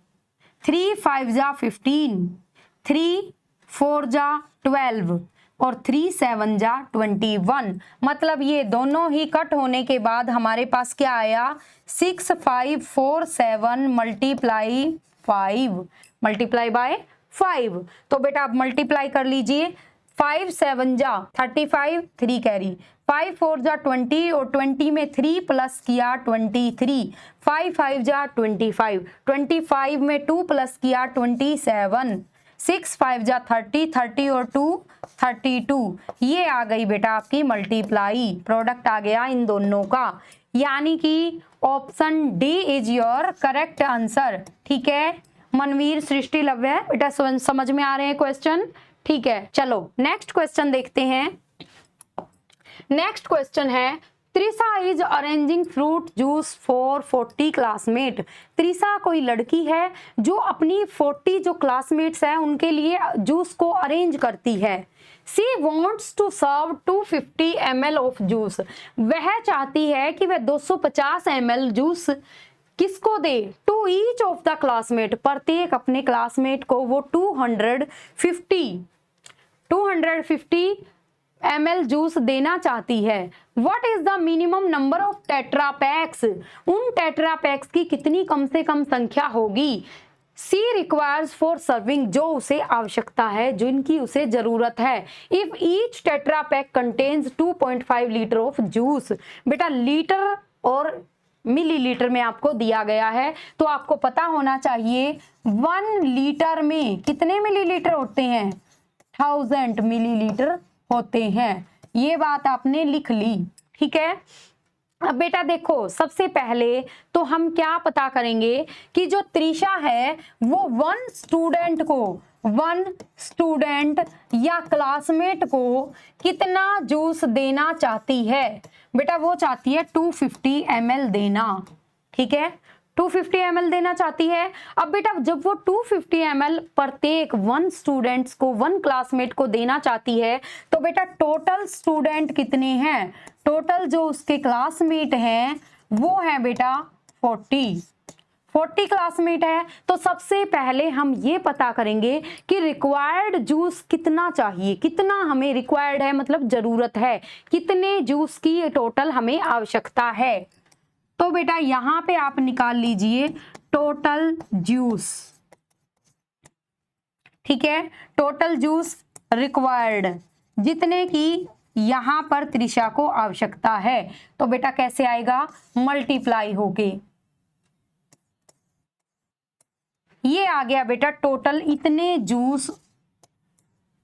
3 5 जा 15 3 4 जा 12 और 3 7 जा 21, मतलब ये दोनों ही कट होने के बाद हमारे पास क्या आया 6547 मल्टीप्लाई 5 मल्टीप्लाई बाय 5। तो बेटा आप मल्टीप्लाई कर लीजिए, 5 7 जा 35, 3 कैरी, 5 4 जा 20 और 20 में 3 प्लस किया 23, 5 5 जा 25, 25 में 2 प्लस किया 27, 6 5 जा 30, 30 और 2 32। ये आ गई बेटा आपकी मल्टीप्लाई, प्रोडक्ट आ गया इन दोनों का, यानी कि option D is your correct answer. ठीक है मनवीर, सृष्टि, लव्य, बेटा समझ में आ रहे हैं क्वेश्चन? ठीक है, चलो नेक्स्ट क्वेश्चन देखते हैं। नेक्स्ट क्वेश्चन है Trisha is arranging fruit juice for 40 classmate. Trisha कोई लड़की है जो अपनी 40 जो क्लासमेट्स हैं उनके लिए जूस को अरेंज करती है। She wants to serve 250 ml of juice. वह चाहती है कि वह 250 ml जूस किसको दे? To each of the classmate, प्रत्येक अपने क्लासमेट को वो 250 ml जूस देना चाहती है। What is the minimum number of tetra PACS? उन टेट्रा पैक्स की कितनी कम से कम संख्या होगी? सी रिक्वायर्स फॉर सर्विंग, जो उसे आवश्यकता है, जिनकी उसे जरूरत है। If each tetra pack contains 2.5 litre of juice. बेटा लीटर और मिलीलीटर में आपको दिया गया है, तो आपको पता होना चाहिए 1 लीटर में कितने मिलीलीटर होते हैं? 1000 मिलीलीटर होते हैं। ये बात आपने लिख ली। ठीक है, अब बेटा देखो सबसे पहले तो हम क्या पता करेंगे कि जो त्रिशा है वो 1 स्टूडेंट या क्लासमेट को कितना जूस देना चाहती है। बेटा वो चाहती है 250 ml देना। ठीक है, 250 ml देना चाहती है। अब बेटा जब वो 250 ml प्रत्येक 1 स्टूडेंट्स को 1 क्लासमेट को देना चाहती है, तो बेटा टोटल स्टूडेंट कितने हैं? टोटल जो उसके क्लासमेट हैं वो है बेटा 40 क्लासमेट है। तो सबसे पहले हम ये पता करेंगे कि रिक्वायर्ड जूस कितना चाहिए, कितना हमें रिक्वायर्ड है मतलब जरूरत है, कितने जूस की टोटल हमें आवश्यकता है। तो बेटा यहां पे आप निकाल लीजिए टोटल जूस। ठीक है, टोटल जूस रिक्वायर्ड जितने की यहां पर त्रिशा को आवश्यकता है। तो बेटा कैसे आएगा? मल्टीप्लाई होके ये आ गया बेटा टोटल, इतने जूस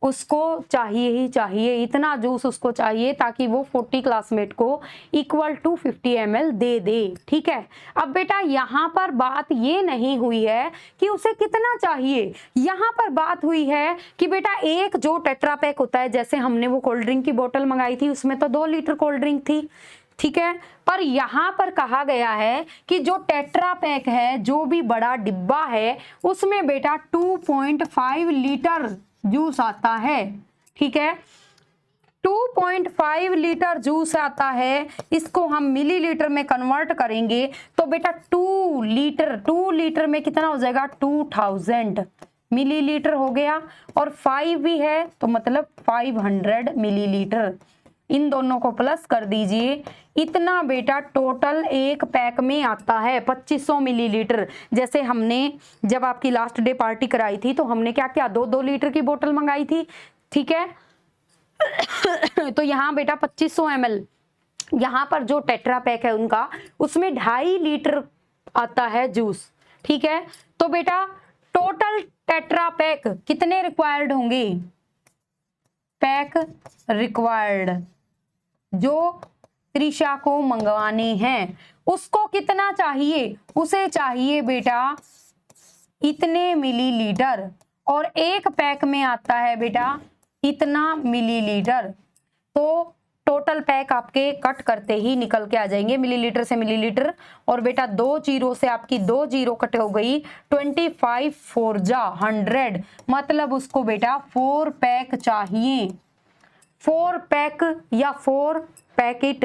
उसको चाहिए ही चाहिए, इतना जूस उसको चाहिए ताकि वो 40 क्लासमेट को इक्वल टू 50 ml दे दे। ठीक है, अब बेटा यहाँ पर बात ये नहीं हुई है कि उसे कितना चाहिए, यहाँ पर बात हुई है कि बेटा एक जो टेट्रा पैक होता है, जैसे हमने वो कोल्ड ड्रिंक की बोतल मंगाई थी उसमें तो 2 लीटर कोल्ड ड्रिंक थी। ठीक है, पर यहाँ पर कहा गया है कि जो टेट्रा पैक है, जो भी बड़ा डिब्बा है, उसमें बेटा 2.5 लीटर जूस आता है। ठीक है, 2.5 लीटर जूस आता है। इसको हम मिलीलीटर में कन्वर्ट करेंगे तो बेटा 2 लीटर में कितना हो जाएगा? 2000 मिलीलीटर हो गया, और 5 भी है तो मतलब 500 मिलीलीटर। इन दोनों को प्लस कर दीजिए, इतना बेटा टोटल एक पैक में आता है 2500 मिलीलीटर। जैसे हमने जब आपकी लास्ट डे पार्टी कराई थी तो हमने क्या किया, 2 लीटर की बोतल मंगाई थी। ठीक है तो यहाँ बेटा 2500 ml, यहाँ पर जो टेट्रा पैक है उनका, उसमें 2.5 लीटर आता है जूस। ठीक है, तो बेटा टोटल टेट्रा पैक कितने रिक्वायर्ड होंगे? पैक रिक्वायर्ड जो त्रिशा को मंगवाने हैं उसको कितना चाहिए? उसे चाहिए बेटा इतने मिलीलीटर, और एक पैक में आता है बेटा इतना मिलीलीटर। तो टोटल पैक आपके कट करते ही निकल के आ जाएंगे मिलीलीटर से मिलीलीटर, और बेटा 2 जीरो से आपकी 2 जीरो कट हो गई, 25 4 जा 100, मतलब उसको बेटा 4 पैक चाहिए। 4 पैक या 4 पैकेट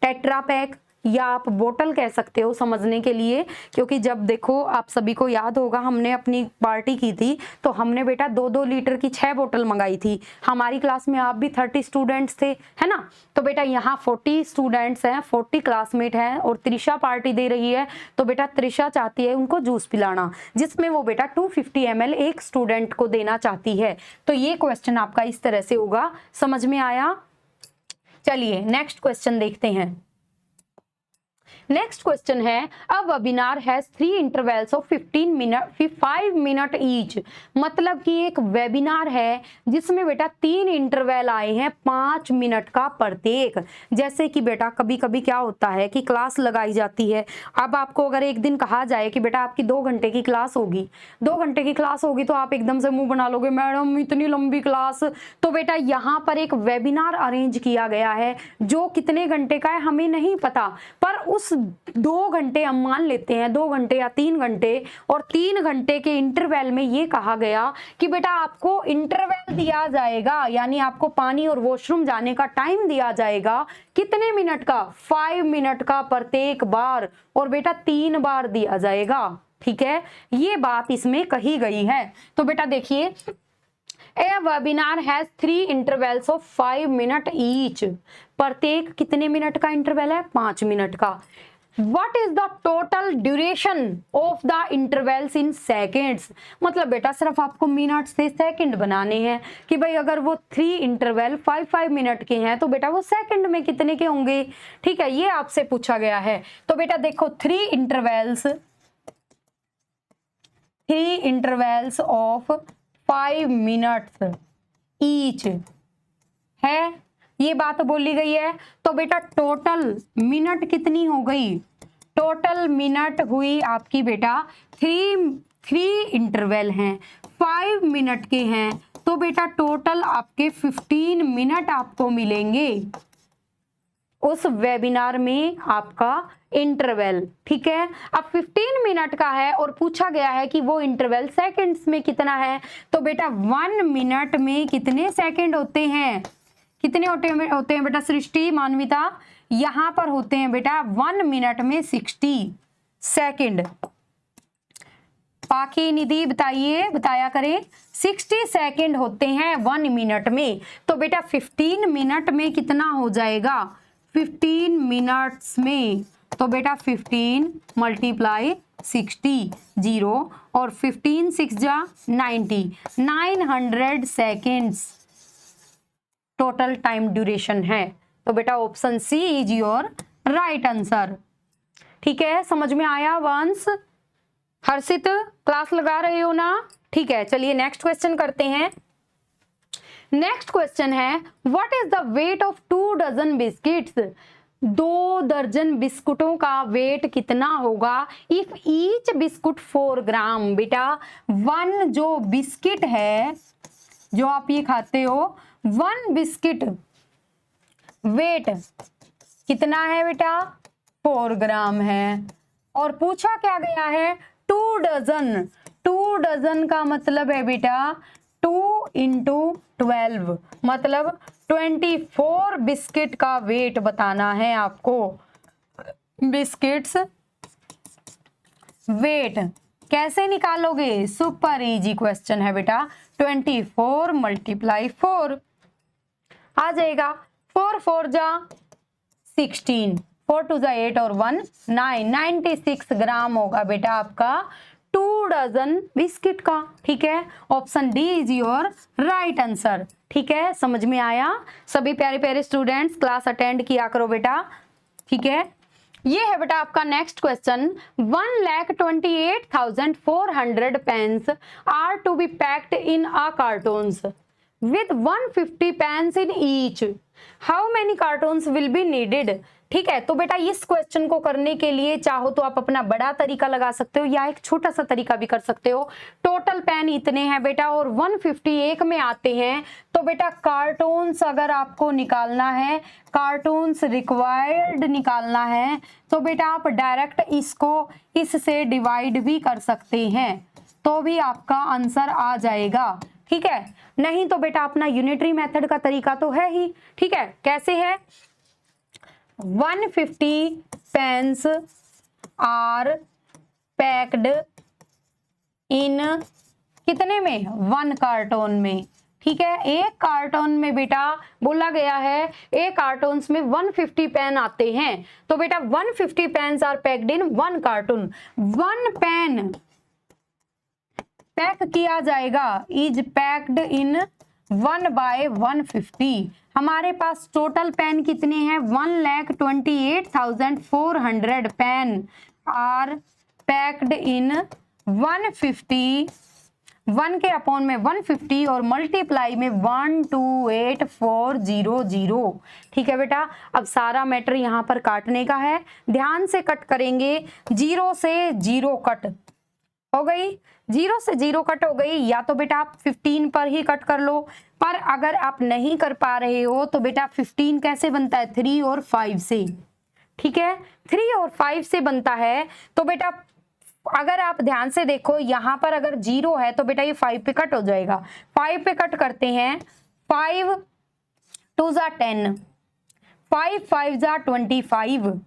टेट्रा पैक या आप बोतल कह सकते हो समझने के लिए, क्योंकि जब देखो आप सभी को याद होगा हमने अपनी पार्टी की थी तो हमने बेटा 2-2 लीटर की 6 बोतल मंगाई थी। हमारी क्लास में आप भी 30 स्टूडेंट्स थे, है ना। तो बेटा यहाँ 40 स्टूडेंट्स हैं, 40 क्लासमेट हैं और त्रिशा पार्टी दे रही है। तो बेटा त्रिशा चाहती है उनको जूस पिलाना, जिसमें वो बेटा 250 ml एक स्टूडेंट को देना चाहती है। तो ये क्वेश्चन आपका इस तरह से होगा। समझ में आया? चलिए नेक्स्ट क्वेश्चन देखते हैं। नेक्स्ट क्वेश्चन है, a webinar has 3 intervals of 5 minute each. मतलब कि एक वेबिनार है जिसमें बेटा 3 इंटरवल आए हैं 5 मिनट का प्रत्येक। जैसे कि बेटा कभी कभी क्या होता है कि क्लास लगाई जाती है। अब आपको अगर एक दिन कहा जाए कि बेटा आपकी 2 घंटे की क्लास होगी, 2 घंटे की क्लास होगी, तो आप एकदम से मुंह बना लोगे, मैडम इतनी लंबी क्लास। तो बेटा यहाँ पर एक वेबिनार अरेंज किया गया है जो कितने घंटे का है हमें नहीं पता, पर उस 2 घंटे हम मान लेते हैं, 2 घंटे या 3 घंटे, और 3 घंटे के इंटरवल में ये कहा गया कि बेटा आपको इंटरवल दिया जाएगा, यानी आपको पानी और वॉशरूम जाने का टाइम दिया जाएगा। कितने मिनट का? 5 मिनट का प्रत्येक बार, और बेटा 3 बार दिया जाएगा। ठीक है, ये बात इसमें कही गई है। तो बेटा देखिए, a webinar has 3 intervals of 5 minute each. प्रत्येक कितने मिनट का इंटरवल है? 5 मिनट का। What is the total duration of the intervals in seconds? मतलब बेटा सिर्फ आपको मिनट से सेकंड बनाने हैं कि भाई अगर वो 3 इंटरवल 5-5 मिनट के हैं तो बेटा वो सेकंड में कितने के होंगे। ठीक है, ये आपसे पूछा गया है। तो बेटा देखो 3 इंटरवल्स ऑफ 5 मिनट्स ईच है, ये बात बोली गई है। तो बेटा टोटल मिनट कितनी हो गई? टोटल मिनट हुई आपकी बेटा 3 इंटरवल हैं, 5 मिनट के हैं, तो बेटा टोटल आपके 15 मिनट आपको मिलेंगे उस वेबिनार में आपका इंटरवल। ठीक है, अब 15 मिनट का है और पूछा गया है कि वो इंटरवल सेकंड्स में कितना है। तो बेटा 1 मिनट में कितने सेकंड होते हैं? कितने होते हैं बेटा सृष्टि, मानविता? यहां पर होते हैं बेटा 1 मिनट में 60 सेकंड। पाखी निधि बताया करें। 60 सेकंड होते हैं 1 मिनट में। तो बेटा 15 मिनट में कितना हो जाएगा? 15 मिनट्स में तो बेटा 15 मल्टीप्लाई 60 0 और 15 6 जा 90, 900 सेकेंड्स टोटल टाइम ड्यूरेशन है। तो बेटा option C is your right answer. ठीक है, समझ में आया वंश? हर्षित क्लास लगा रहे हो ना? ठीक है, चलिए नेक्स्ट क्वेश्चन करते हैं। नेक्स्ट क्वेश्चन है, what is the weight of 2 dozen biscuits? 2 दर्जन बिस्कुटों का वेट कितना होगा? If each biscuit 4 gram. बेटा 1 जो बिस्किट है जो आप ये खाते हो, 1 बिस्किट वेट कितना है बेटा? 4 ग्राम है। और पूछा क्या गया है? 2 डजन। 2 डजन का मतलब है बेटा 2 × 12, मतलब 24 बिस्किट का वेट बताना है आपको। बिस्किट्स वेट कैसे निकालोगे? सुपर इजी क्वेश्चन है बेटा। 24 × 4 आ जाएगा। 4 4 जा 16, 4 2 जा 8 और 1 9, 96 ग्राम होगा बेटा आपका 2 डजन बिस्किट का। ठीक है, option D is your right answer. ठीक है, समझ में आया? सभी प्यारे प्यारे स्टूडेंट्स क्लास अटेंड किया करो बेटा। ठीक है, ये है बेटा आपका next question. 1,28,400 pens are to be packed in a cartons with 150 pens in each. How many cartons will be needed? ठीक है, तो बेटा इस क्वेश्चन को करने के लिए चाहो तो आप अपना बड़ा तरीका लगा सकते हो या एक छोटा सा तरीका भी कर सकते हो। टोटल पेन इतने हैं बेटा और 151 में आते हैं। तो बेटा कार्टून्स अगर आपको निकालना है, कार्टून्स रिक्वायर्ड निकालना है, तो बेटा आप डायरेक्ट इसको इससे डिवाइड भी कर सकते हैं, तो भी आपका आंसर आ जाएगा। ठीक है, नहीं तो बेटा अपना यूनिटरी मेथड का तरीका तो है ही। ठीक है, कैसे है? 150 पेन्स आर पैक्ड इन कितने में, 1 कार्टून में। ठीक है, एक कार्टून में बेटा बोला गया है एक कार्टून में 150 पेन आते हैं, तो बेटा 150 pens are packed in 1 carton. 1 pen pack किया जाएगा, इज पैक्ड इन 1/150। हमारे पास टोटल पेन कितने हैं, 1,28,400 पेन आर पैक्ड इन 150, 1 के अपॉन में 150 और मल्टीप्लाई में 128,400। ठीक है बेटा, अब सारा मैटर यहाँ पर काटने का है, ध्यान से कट करेंगे। 0 से 0 कट हो गई, 0 से 0 कट हो गई, या तो बेटा आप 15 पर ही कट कर लो, पर अगर आप नहीं कर पा रहे हो तो बेटा 15 कैसे बनता है, 3 और 5 से। ठीक है, 3 और 5 से बनता है, तो बेटा अगर आप ध्यान से देखो यहाँ पर अगर 0 है तो बेटा ये 5 पे कट हो जाएगा। 5 पे कट करते हैं, 5 2 जा 10, 5 5 जा 25,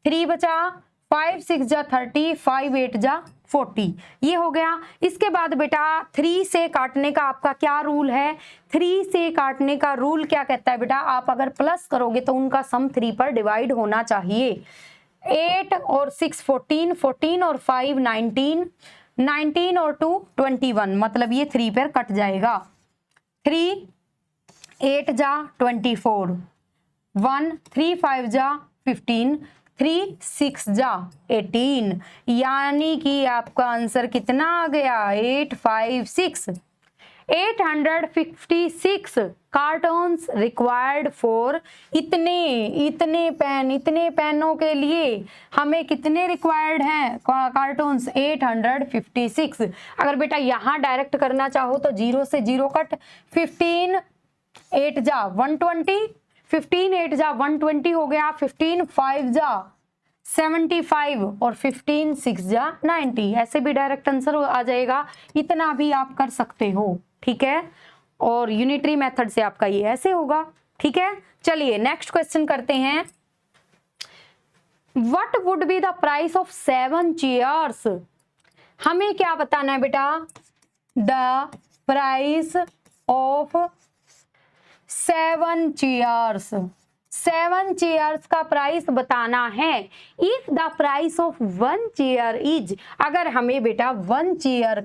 3 बचा, 5 6 जा 30, 5 8 जा 40, ये हो गया। इसके बाद बेटा 3 से काटने का आपका क्या रूल है, 3 से काटने का रूल क्या कहता है बेटा, आप अगर प्लस करोगे तो उनका सम 3 पर डिवाइड होना चाहिए। 8 और 6 14, 14 और 5 19, 19 और 2 21, मतलब ये 3 पर कट जाएगा। 3 8 जा 24, 1 3 5 जा 15, 3 6 जा 18, यानी कि आपका आंसर कितना आ गया, 856। 856 कार्टून्स रिक्वायर्ड फॉर इतने पेनों के लिए हमें कितने रिक्वायर्ड हैं कार्टून्स, 856। अगर बेटा यहाँ डायरेक्ट करना चाहो तो 0 से 0 कट, 15 8 जा 120, 15 8 जा 120 हो गया, 15 5 जा 75 और 15 6 जा 90, ऐसे भी डायरेक्ट आंसर आ जाएगा। इतना भी आप कर सकते हो, ठीक है, और यूनिटरी मेथड से आपका ये ऐसे होगा। ठीक है, चलिए नेक्स्ट क्वेश्चन करते हैं। What would be the price of 7 chairs, हमें क्या बताना है बेटा, the price of 7 chairs, 7 chairs का प्राइस बताना है। If the price of 1 chair is, अगर हमें बेटा 1 चेयर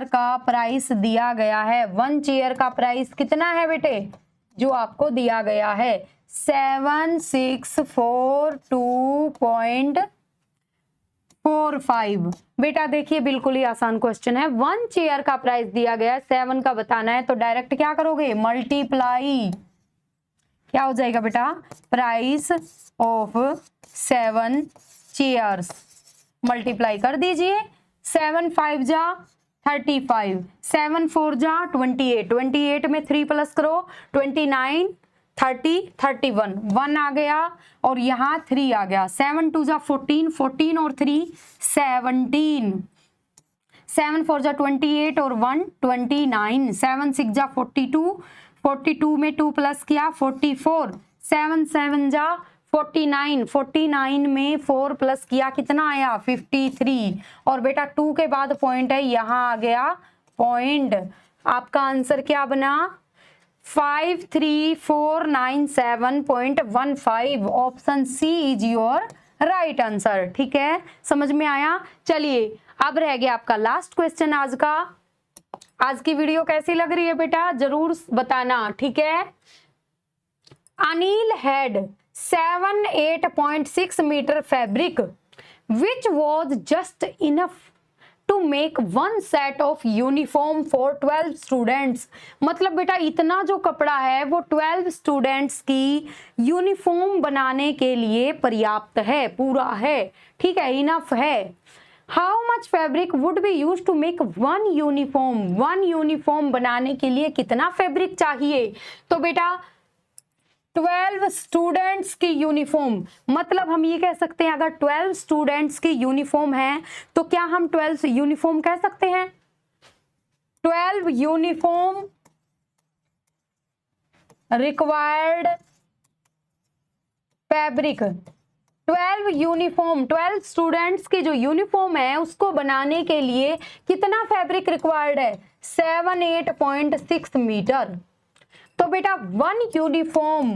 का प्राइस दिया गया है, 1 चेयर का प्राइस कितना है बेटे, जो आपको दिया गया है 7642.45। बेटा देखिए बिल्कुल ही आसान क्वेश्चन है, 1 चेयर का प्राइस दिया गया है, 7 का बताना है, तो डायरेक्ट क्या करोगे, मल्टीप्लाई, क्या हो जाएगा बेटा, प्राइस ऑफ 7 चेयर्स, मल्टीप्लाई कर दीजिए। 7 5 जा 35, 7 4 जा 28, 28 में 3 प्लस करो, 29 30 31, 1 आ गया और यहाँ 3 आ गया, 7 2 जा 14, 14 और 3 17, 7 4 जा 28 और 1 29, 7 6 जा 42, 42 में 2 प्लस किया 44, 7 7 जा 49, 49 में 4 प्लस किया कितना आया 53, और बेटा 2 के बाद पॉइंट है, यहाँ आ गया पॉइंट। आपका आंसर क्या बना, 53497.15, option C is your right answer. ठीक है, समझ में आया। चलिए अब रह गया आपका लास्ट क्वेश्चन आज का। आज की वीडियो कैसी लग रही है बेटा, जरूर बताना। ठीक है, Anil had 78.6 metre fabric which was just enough to make one set of uniform for 12 students। मतलब बेटा इतना जो कपड़ा है वो 12 स्टूडेंट्स की यूनिफॉर्म बनाने के लिए पर्याप्त है, पूरा है, ठीक है, इनफ है। How much fabric would be use to make one uniform बनाने के लिए कितना फैब्रिक चाहिए, तो बेटा 12 स्टूडेंट्स की यूनिफॉर्म, मतलब हम ये कह सकते हैं अगर 12 स्टूडेंट्स की यूनिफॉर्म है तो क्या हम 12 यूनिफॉर्म कह सकते हैं, 12 uniform required fabric 12 uniform 12 students की जो यूनिफॉर्म है उसको बनाने के लिए कितना फैब्रिक रिक्वायर्ड है? 78.6 मीटर। तो बेटा 1 यूनिफॉर्म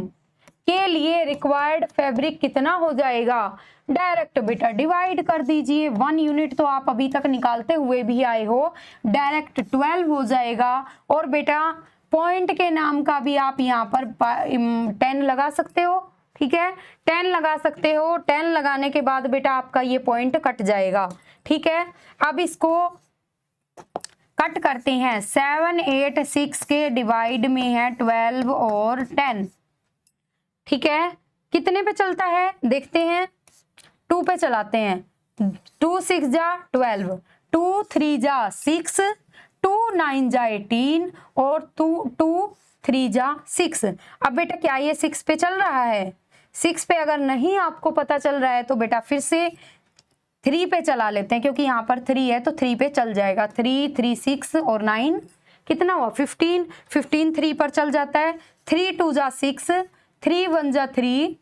के लिए रिक्वायर्ड फैब्रिक कितना हो जाएगा? डायरेक्ट बेटा डिवाइड कर दीजिए, 1 यूनिट तो आप अभी तक निकालते हुए भी आए हो, डायरेक्ट 12 हो जाएगा। और बेटा पॉइंट के नाम का भी आप यहाँ पर 10 लगा सकते हो, ठीक है, 10 लगा सकते हो। 10 लगाने के बाद बेटा आपका ये पॉइंट कट जाएगा, ठीक है। अब इसको कट करते हैं। 7 8 6 के डिवाइड में है 12 और 10, ठीक है। कितने पे चलता है देखते हैं, 2 पे चलाते हैं। 2 6 जा 12, 2 3 जा 6, 2 9 जा 18 और 2 3 जा 6। अब बेटा क्या ये 6 पे चल रहा है? 6 पे अगर नहीं आपको पता चल रहा है तो बेटा फिर से 3 पे चला लेते हैं, क्योंकि यहाँ पर 3 है तो 3 पे चल जाएगा। 3 3 6 और 9 कितना हुआ? 15। 15 3 पर चल जाता है। 3 2 जा 6, 3 1 जा 3,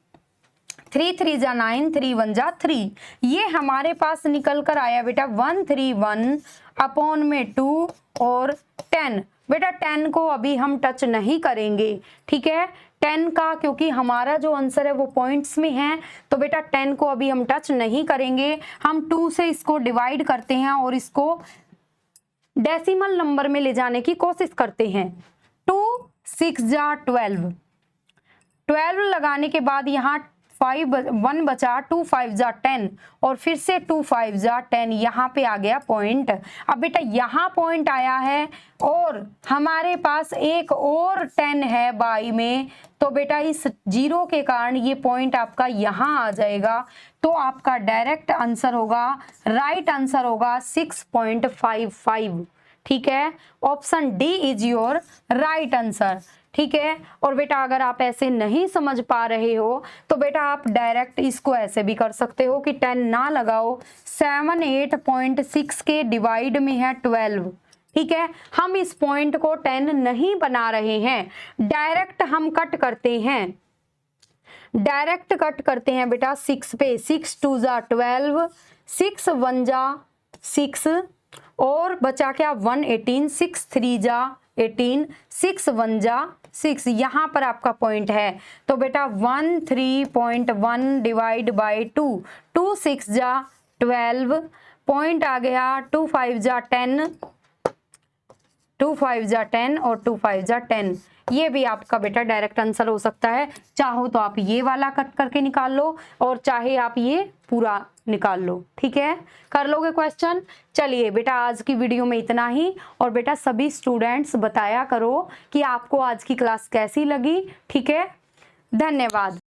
3 3 जा 9, 3 1 जा 3। ये हमारे पास निकल कर आया बेटा 131 अपॉन में 2 और 10। बेटा 10 को अभी हम टच नहीं करेंगे, ठीक है। 10 का क्योंकि हमारा जो आंसर है वो पॉइंट्स में है, तो बेटा 10 को अभी हम टच नहीं करेंगे। हम 2 से इसको डिवाइड करते हैं और इसको डेसिमल नंबर में ले जाने की कोशिश करते हैं। 2 6 जा 12, 12 लगाने के बाद यहाँ 1 बचा, 2 5 जा 10 और फिर से 2 5 जा 10, यहाँ पे आ गया पॉइंट। अब बेटा यहाँ पॉइंट आया है और हमारे पास एक और 10 है बाई में, तो बेटा इस 0 के कारण ये पॉइंट आपका यहाँ आ जाएगा। तो आपका डायरेक्ट आंसर होगा, राइट आंसर होगा 6.55, ठीक है। Option D is your right answer, ठीक है। और बेटा अगर आप ऐसे नहीं समझ पा रहे हो तो बेटा आप डायरेक्ट इसको ऐसे भी कर सकते हो कि 10 ना लगाओ, 78.6 के डिवाइड में है 12, ठीक है। हम इस पॉइंट को 10 नहीं बना रहे हैं, डायरेक्ट हम कट करते हैं। डायरेक्ट कट करते हैं बेटा 6 पे। 6 2 जा 12, 6 1 जा 6 और बचा क्या 1 18, 6 3 जा 18, 6 1 जा 6, यहाँ पर आपका पॉइंट है। तो बेटा 13.1 डिवाइड बाई 2, 2 6 जा 12, पॉइंट आ गया 2 5 जा 10, 2 5 जा 10 और 2 5 जा 10। ये भी आपका बेटा डायरेक्ट आंसर हो सकता है। चाहो तो आप ये वाला कट करके निकाल लो और चाहे आप ये पूरा निकाल लो, ठीक है। कर लोगे क्वेश्चन? चलिए बेटा आज की वीडियो में इतना ही। और बेटा सभी स्टूडेंट्स बताया करो कि आपको आज की क्लास कैसी लगी, ठीक है। धन्यवाद।